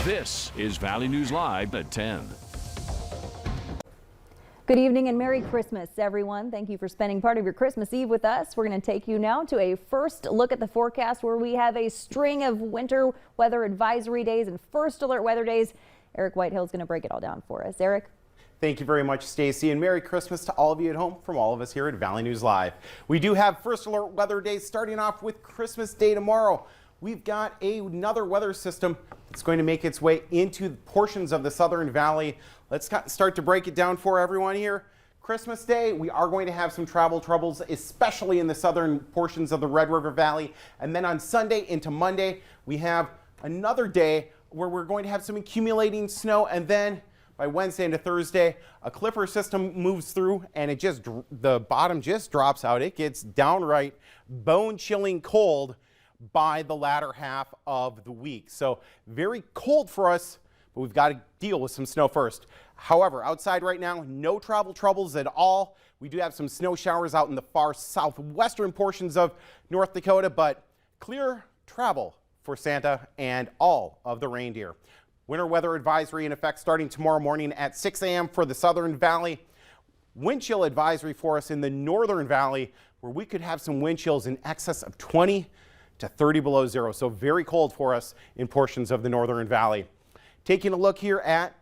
This is Valley News Live at 10. Good evening and Merry Christmas, everyone. Thank you for spending part of your Christmas Eve with us. We're going to take you now to a first look at the forecast where we have a string of winter weather advisory days and first alert weather days. Eric Whitehill is going to break it all down for us. Eric? Thank you very much, Stacy, and Merry Christmas to all of you at home from all of us here at Valley News Live. We do have first alert weather days starting off with Christmas Day tomorrow. We've got another weather system that's going to make its way into portions of the Southern Valley. Let's start to break it down for everyone here. Christmas Day, we are going to have some travel troubles, especially in the southern portions of the Red River Valley. And then on Sunday into Monday, we have another day where we're going to have some accumulating snow. And then by Wednesday into Thursday, a Clipper system moves through and the bottom just drops out. It gets downright bone-chilling cold by the latter half of the week. So very cold for us, but we've got to deal with some snow first. However, outside right now, no travel troubles at all. We do have some snow showers out in the far southwestern portions of North Dakota, but clear travel for Santa and all of the reindeer. Winter weather advisory in effect starting tomorrow morning at 6 a.m. for the Southern Valley. Wind chill advisory for us in the Northern Valley, where we could have some wind chills in excess of 20 to 30 below zero. So very cold for us in portions of the Northern Valley. Taking a look here at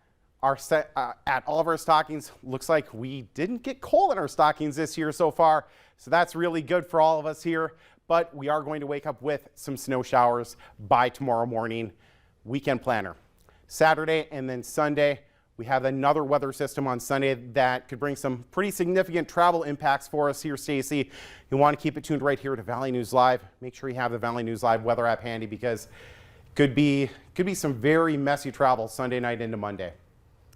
all of our stockings, looks like we didn't get cold in our stockings this year so far. So that's really good for all of us here. But we are going to wake up with some snow showers by tomorrow morning. Weekend planner. Saturday and then Sunday, we have another weather system on Sunday that could bring some pretty significant travel impacts for us here, Stacy. You want to keep it tuned right here to Valley News Live. Make sure you have the Valley News Live weather app handy because could be some very messy travel Sunday night into Monday.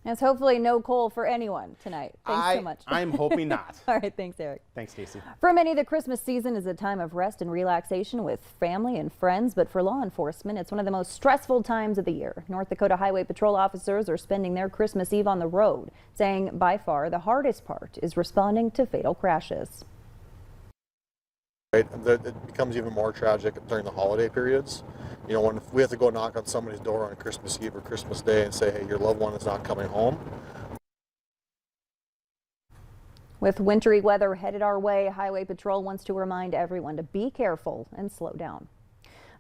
It's hopefully no cold for anyone tonight. Thanks so much. I'm hoping not. All right, thanks, Eric. Thanks, Stacy. For many, the Christmas season is a time of rest and relaxation with family and friends, but for law enforcement, it's one of the most stressful times of the year. North Dakota Highway Patrol officers are spending their Christmas Eve on the road, saying by far the hardest part is responding to fatal crashes. It becomes even more tragic during the holiday periods. You know, when we have to go knock on somebody's door on Christmas Eve or Christmas Day and say, hey, your loved one is not coming home. With wintry weather headed our way, Highway Patrol wants to remind everyone to be careful and slow down.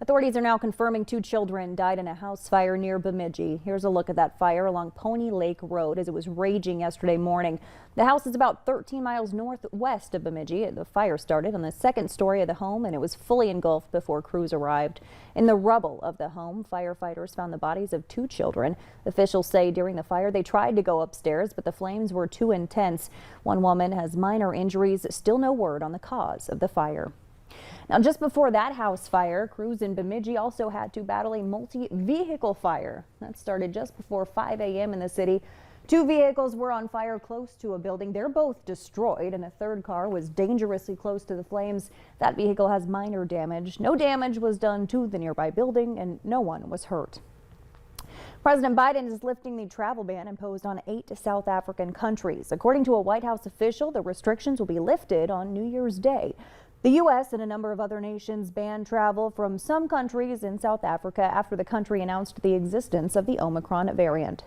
Authorities are now confirming 2 children died in a house fire near Bemidji. Here's a look at that fire along Pony Lake Road as it was raging yesterday morning. The house is about 13 miles northwest of Bemidji. The fire started on the second story of the home and it was fully engulfed before crews arrived. In the rubble of the home, firefighters found the bodies of 2 children. Officials say during the fire they tried to go upstairs, but the flames were too intense. One woman has minor injuries. Still no word on the cause of the fire. Now, just before that house fire, crews in Bemidji also had to battle a multi-vehicle fire. That started just before 5 a.m. in the city. 2 vehicles were on fire close to a building. They're both destroyed, and a third car was dangerously close to the flames. That vehicle has minor damage. No damage was done to the nearby building, and no one was hurt. President Biden is lifting the travel ban imposed on 8 South African countries. According to a White House official, the restrictions will be lifted on New Year's Day. The U.S. and a number of other nations banned travel from some countries in South Africa after the country announced the existence of the Omicron variant.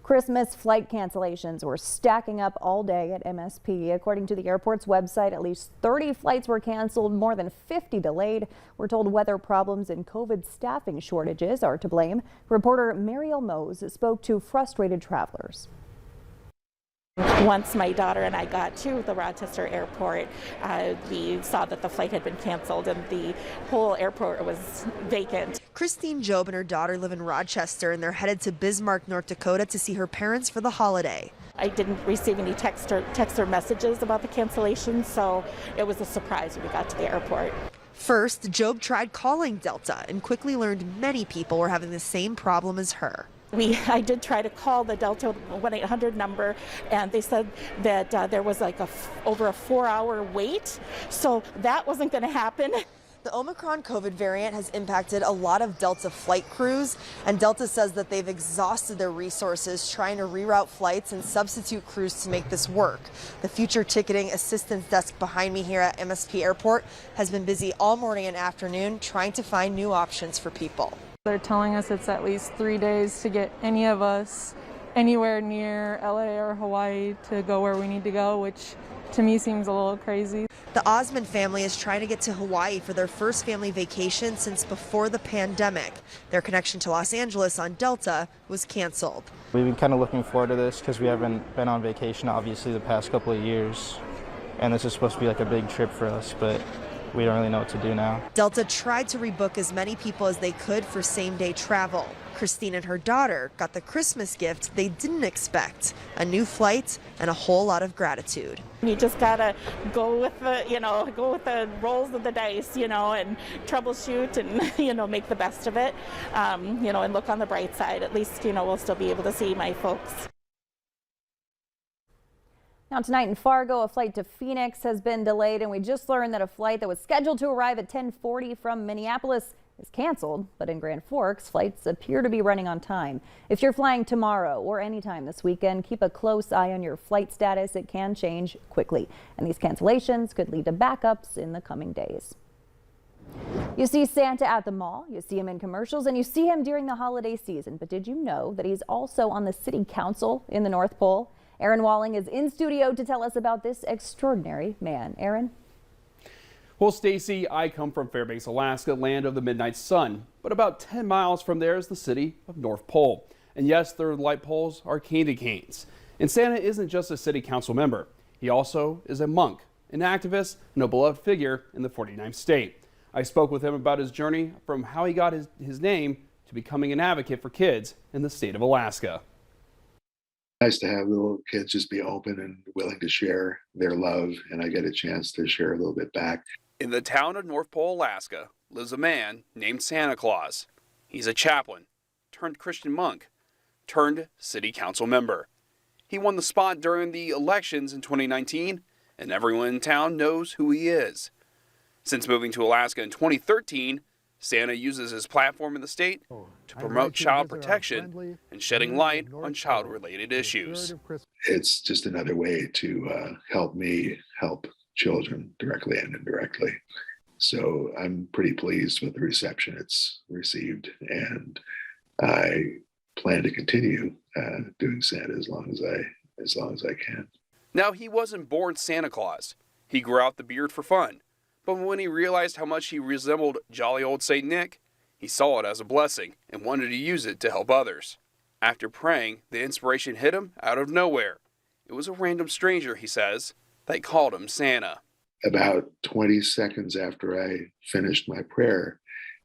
Christmas flight cancellations were stacking up all day at MSP. According to the airport's website, at least 30 flights were canceled, more than 50 delayed. We're told weather problems and COVID staffing shortages are to blame. Reporter Mariel Mose spoke to frustrated travelers. Once my daughter and I got to the Rochester airport, we saw that the flight had been canceled and the whole airport was vacant. Christine Job and her daughter live in Rochester and they're headed to Bismarck, North Dakota to see her parents for the holiday. I didn't receive any text or messages about the cancellation, so it was a surprise when we got to the airport. First, Job tried calling Delta and quickly learned many people were having the same problem as her. I did try to call the Delta 1-800 number, and they said that there was like over a 4-hour wait, so that wasn't going to happen. The Omicron COVID variant has impacted a lot of Delta flight crews, and Delta says that they've exhausted their resources trying to reroute flights and substitute crews to make this work. The future ticketing assistance desk behind me here at MSP Airport has been busy all morning and afternoon trying to find new options for people. They're telling us it's at least 3 days to get any of us anywhere near LA or Hawaii to go where we need to go, which to me seems a little crazy. The Osmond family is trying to get to Hawaii for their first family vacation since before the pandemic. Their connection to Los Angeles on Delta was canceled. We've been kind of looking forward to this because we haven't been on vacation, obviously, the past couple of years. And this is supposed to be like a big trip for us, but we don't really know what to do now. Delta tried to rebook as many people as they could for same-day travel. Christine and her daughter got the Christmas gift they didn't expect, a new flight and a whole lot of gratitude. You just gotta go with the rolls of the dice, and troubleshoot and, make the best of it, and look on the bright side. At least, we'll still be able to see my folks. Now tonight in Fargo, a flight to Phoenix has been delayed, and we just learned that a flight that was scheduled to arrive at 10:40 from Minneapolis is canceled. But in Grand Forks, flights appear to be running on time. If you're flying tomorrow or anytime this weekend, keep a close eye on your flight status. It can change quickly, and these cancellations could lead to backups in the coming days. You see Santa at the mall, you see him in commercials, and you see him during the holiday season. But did you know that he's also on the city council in the North Pole? Aaron Walling is in studio to tell us about this extraordinary man. Aaron? Well, Stacy, I come from Fairbanks, Alaska, land of the midnight sun. But about 10 miles from there is the city of North Pole. And yes, their light poles are candy canes. And Santa isn't just a city council member. He also is a monk, an activist, and a beloved figure in the 49th state. I spoke with him about his journey from how he got his name to becoming an advocate for kids in the state of Alaska. Nice to have little kids just be open and willing to share their love, and I get a chance to share a little bit back. In the town of North Pole, Alaska, lives a man named Santa Claus. He's a chaplain, turned Christian monk, turned city council member. He won the spot during the elections in 2019, and everyone in town knows who he is. Since moving to Alaska in 2013, Santa uses his platform in the state to promote child protection and shedding light on child-related issues. It's just another way to help me help children directly and indirectly. So I'm pretty pleased with the reception it's received, and I plan to continue doing Santa as long as I can. Now, he wasn't born Santa Claus. He grew out the beard for fun. But when he realized how much he resembled jolly old St. Nick, he saw it as a blessing and wanted to use it to help others. After praying, the inspiration hit him out of nowhere. It was a random stranger, he says, that called him Santa. About 20 seconds after I finished my prayer,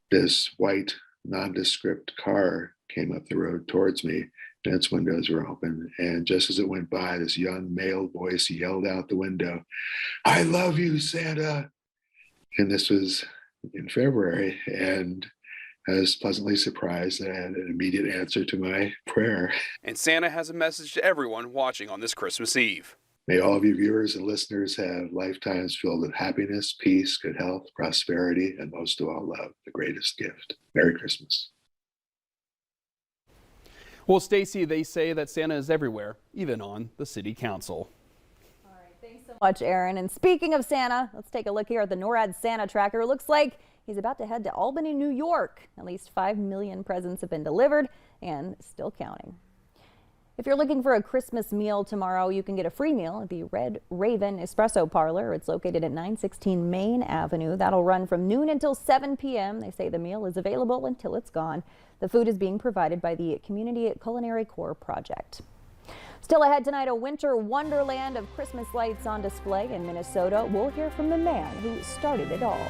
this white nondescript car came up the road towards me, and its windows were open. And just as it went by, this young male voice yelled out the window, "I love you, Santa." And this was in February, and I was pleasantly surprised that I had an immediate answer to my prayer. And Santa has a message to everyone watching on this Christmas Eve. May all of you viewers and listeners have lifetimes filled with happiness, peace, good health, prosperity, and most of all, love, the greatest gift. Merry Christmas. Well, Stacy, they say that Santa is everywhere, even on the city council. Thanks so much, Aaron. And speaking of Santa, let's take a look here at the NORAD Santa tracker. It looks like he's about to head to Albany, New York. At least 5 million presents have been delivered and still counting. If you're looking for a Christmas meal tomorrow, you can get a free meal at the Red Raven Espresso Parlor. It's located at 916 Main Avenue. That'll run from noon until 7 p.m. They say the meal is available until it's gone. The food is being provided by the Community Culinary Corps Project. Still ahead tonight, a winter wonderland of Christmas lights on display in Minnesota. We'll hear from the man who started it all.